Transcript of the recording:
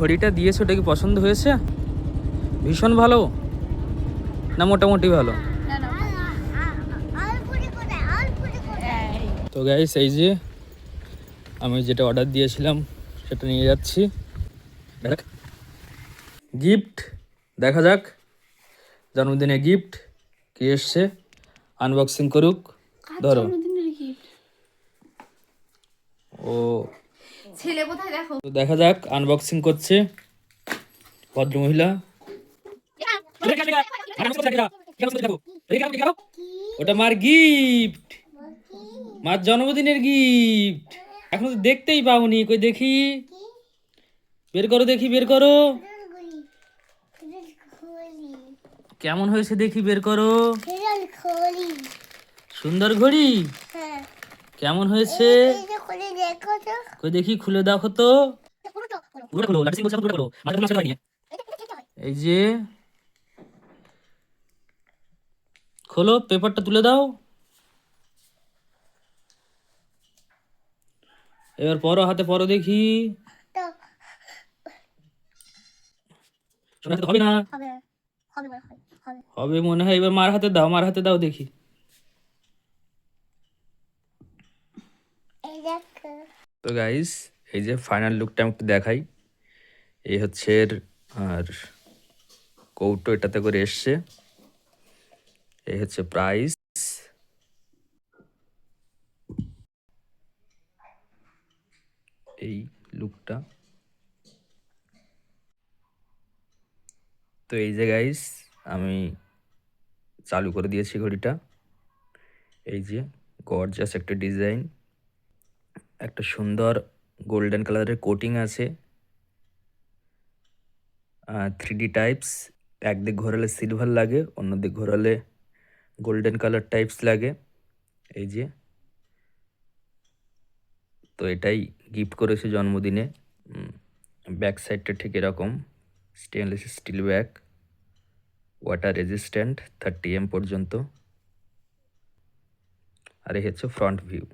ঘড়িটা দিয়েছো, ওটা কি পছন্দ হয়েছে? ভীষণ ভালো না মোটামুটি ভালো? তো গাইস, এই যে আমি যেটা অর্ডার দিয়েছিলাম সেটা নিয়ে যাচ্ছি। গিফট দেখা যাক, জন্মদিনে গিফট কি এসছে, আনবক্সিং করুক। ধরো। ও ছেলে কোথায় দেখো? তো দেখা যাক, আনবক্সিং করছে ভদ্রমহিলা। ওটা মার গিফট, মার জন্মদিনের গিফট। এখনো তো দেখতেই পাওনি, কই দেখি, বের করো দেখি, বের করো কেমন হয়েছে দেখি, বের করো। সুন্দর ঘড়ি, কেমন হয়েছে কই দেখি, খুলে দেখো তো। এই যে খোলো, পেপারটা তুলে দাও। এবার পরো, হাতে পরো দেখি। হবে না, হবে মনে হয়। এবার মার হাতে দাও, মার হাতে দাও দেখি। তো গাইস, এই যে ফাইনাল লুকটা আমি একটু দেখাই। এই হচ্ছে আর কৌটো এটাতে করে এসছে। এই হচ্ছে প্রাইস, এই লুকটা। তো এই যে গাইস, আমি চালু করে দিয়েছি ঘড়িটা। এই যে গর্জাস একটা ডিজাইন, একটা সুন্দর গোল্ডেন কালারের কোটিং আছে, 3D টাইপস। একদিক ঘোরালে সিলভার লাগে, অন্যদিক ঘোরালে গোল্ডেন কালার টাইপস লাগে। এই যে, তো এটাই গিফট করেছে জন্মদিনে। ব্যাক সাইডটা ঠিক এরকম, stainless steel bag, water resistant 30 m পর্যন্ত। আর এই হচ্ছে ফ্রন্ট ভিউ।